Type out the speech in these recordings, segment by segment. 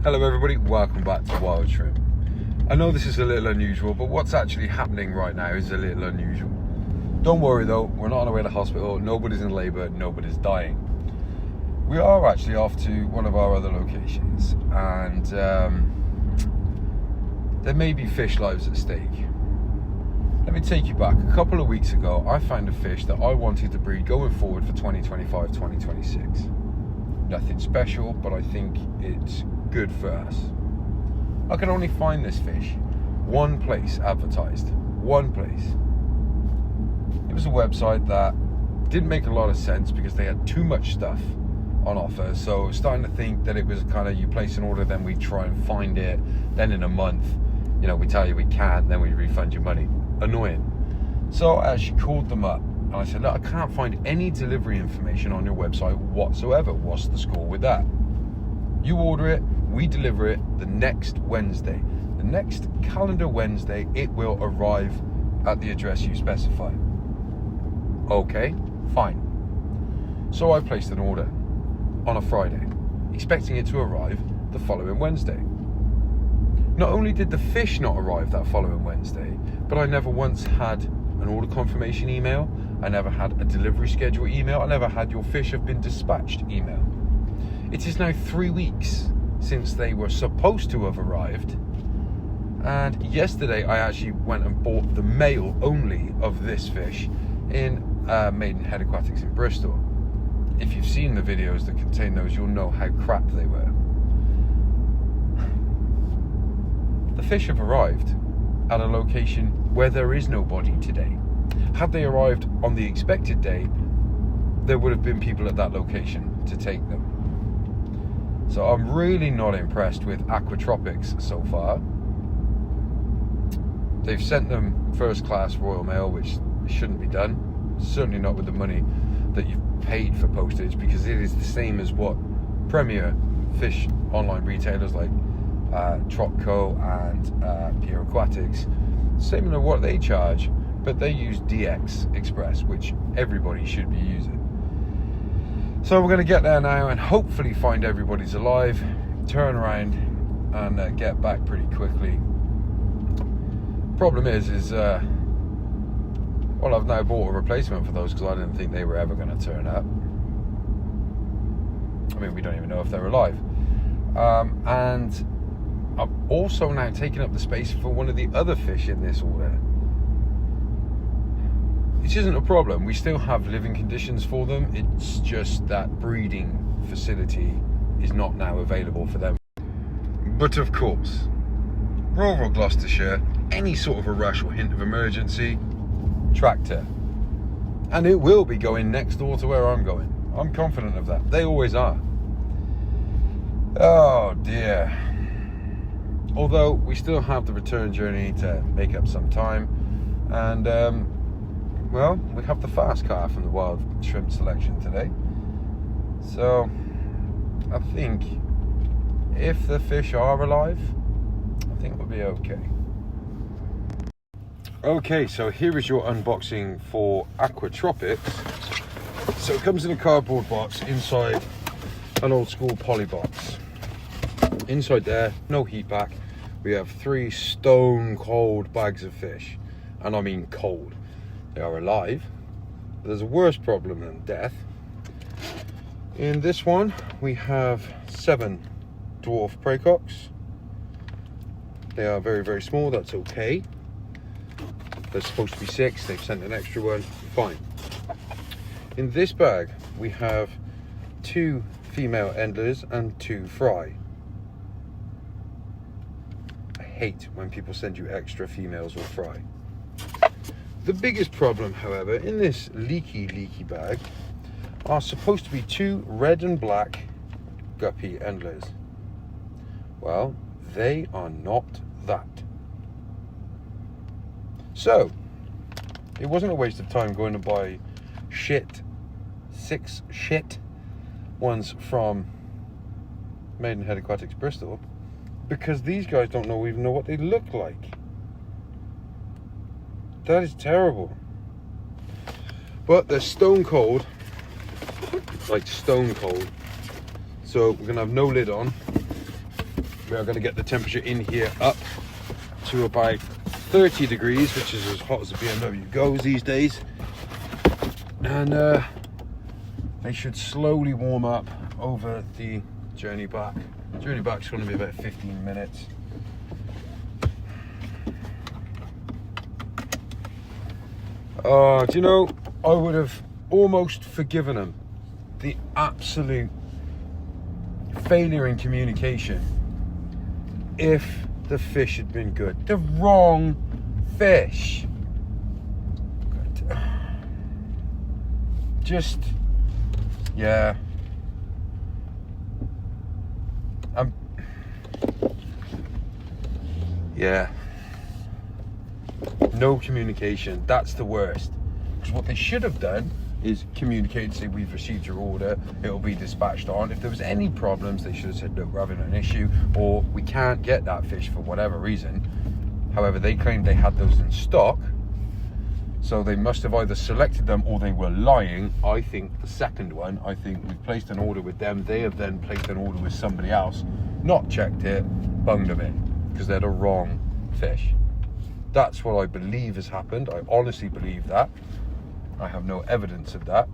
Hello everybody, welcome back to Wild Shrimp. I know this is a little unusual, but what's actually happening right now is a little unusual. Don't worry though, we're not on our way to hospital, nobody's in labour, nobody's dying. We are actually off to one of our other locations, and there may be fish lives at stake. Let me take you back. A couple of weeks ago, I found a fish that I wanted to breed going forward for 2025, 2026. Nothing special, but I think it's good for us. I can only find this fish one place advertised. One place. It was a website that didn't make a lot of sense because they had too much stuff on offer. So I was starting to think that it was kind of, you place an order, then we try and find it, then in a month, we tell you we can't, then we refund your money. Annoying. So I actually called them up and I said, look, I can't find any delivery information on your website whatsoever. What's the score with that? You order it, we deliver it the next Wednesday. The next calendar Wednesday, it will arrive at the address you specify. Okay, fine. So I placed an order on a Friday, expecting it to arrive the following Wednesday. Not only did the fish not arrive that following Wednesday, but I never once had an order confirmation email. I never had a delivery schedule email. I never had your fish have been dispatched email. It is now 3 weeks since they were supposed to have arrived. And yesterday I actually went and bought the male only of this fish in Maidenhead Aquatics in Bristol. If you've seen the videos that contain those, you'll know how crap they were. The fish have arrived at a location where there is nobody today. Had they arrived on the expected day, there would have been people at that location to take them. So I'm really not impressed with Aquatropics so far. They've sent them first class Royal Mail, which shouldn't be done. Certainly not with the money that you've paid for postage, because it is the same as what premier fish online retailers like Trotco and Pier Aquatics, similar what they charge, but they use DX Express, which everybody should be using. So we're going to get there now and hopefully find everybody's alive, turn around and get back pretty quickly. Problem is well, I've now bought a replacement for those because I didn't think they were ever going to turn up. I mean, we don't even know if they're alive. And I've also now taken up the space for one of the other fish in this order. Which isn't a problem. We still have living conditions for them. It's just that breeding facility is not now available for them. But of course, rural Gloucestershire, any sort of a rush or hint of emergency, tractor. And it will be going next door to where I'm going. I'm confident of that. They always are. Oh dear. Although we still have the return journey to make up some time, and well, we have the fast car from the Wild Shrimp selection today. So I think if the fish are alive, I think we'll be okay. Okay, so here is your unboxing for Aquatropics. So it comes in a cardboard box inside an old school poly box. Inside there, no heat pack. We have 3 stone cold bags of fish, and I mean cold. They are alive. There's a worse problem than death. In this one, we have 7 dwarf praycocks. They are very, very small. That's okay. There's supposed to be 6. They've sent an extra one. Fine. In this bag, we have 2 female endlers and 2 fry. I hate when people send you extra females or fry. The biggest problem, however, in this leaky bag are supposed to be 2 red and black guppy endlers. Well, they are not that. So, it wasn't a waste of time going to buy 6 shit ones from Maidenhead Aquatics Bristol, because these guys don't even know what they look like. That is terrible. But they're stone cold, like stone cold. So we're gonna have no lid on. We are going to get the temperature in here up to about 30 degrees, which is as hot as the BMW goes these days. And they should slowly warm up over the journey back. The journey back's going to be about 15 minutes. Do you know, I would have almost forgiven them the absolute failure in communication if the fish had been good. The wrong fish. Just, yeah. Yeah. No communication. That's the worst. Because what they should have done is communicate, say we've received your order, it'll be dispatched on. If there was any problems, they should have said, look, we're having an issue, or we can't get that fish for whatever reason. However, they claimed they had those in stock, so they must have either selected them or they were lying. I think the second one. I think we've placed an order with them, they have then placed an order with somebody else, not checked it, bunged them in, because they're the wrong fish. That's what I believe has happened. I honestly believe that. I have no evidence of that,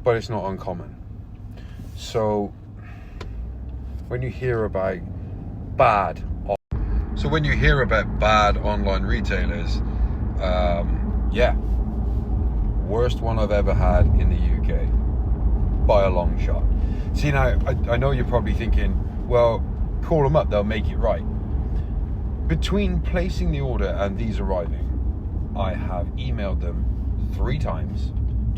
but it's not uncommon. So when you hear about bad online retailers, yeah, worst one I've ever had in the UK by a long shot. See, now I know you're probably thinking, well, call them up, they'll make it right. Between placing the order and these arriving, I have emailed them 3 times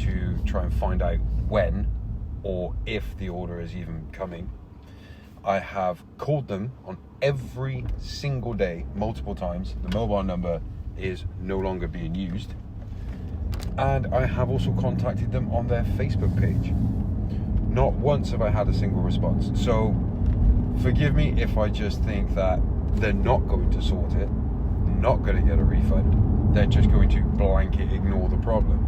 to try and find out when or if the order is even coming. I have called them on every single day, multiple times. The mobile number is no longer being used. And I have also contacted them on their Facebook page. Not once have I had a single response. So forgive me if I just think that they're not going to sort it, not going to get a refund. They're just going to blanket ignore the problem.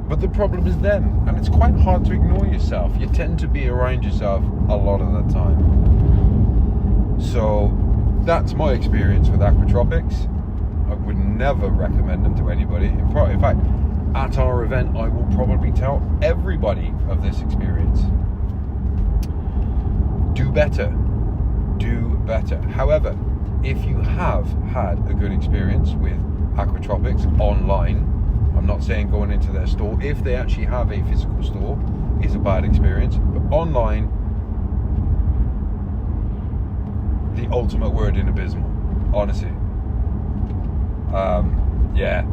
But the problem is them, and it's quite hard to ignore yourself. You tend to be around yourself a lot of the time. So that's my experience with Aquatropics. I would never recommend them to anybody. In fact, at our event, I will probably tell everybody of this experience. Do better. Do better. However, if you have had a good experience with Aquatropics online, I'm not saying going into their store, if they actually have a physical store, is a bad experience, but online, the ultimate word in abysmal, honestly. Yeah.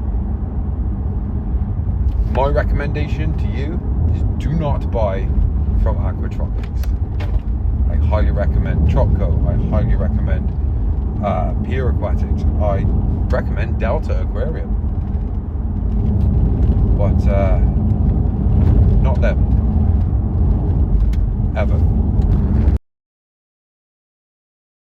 My recommendation to you is do not buy from Aquatropics. I highly recommend Tropco. I highly recommend Pier Aquatics. I recommend Delta Aquarium. But not them. Ever.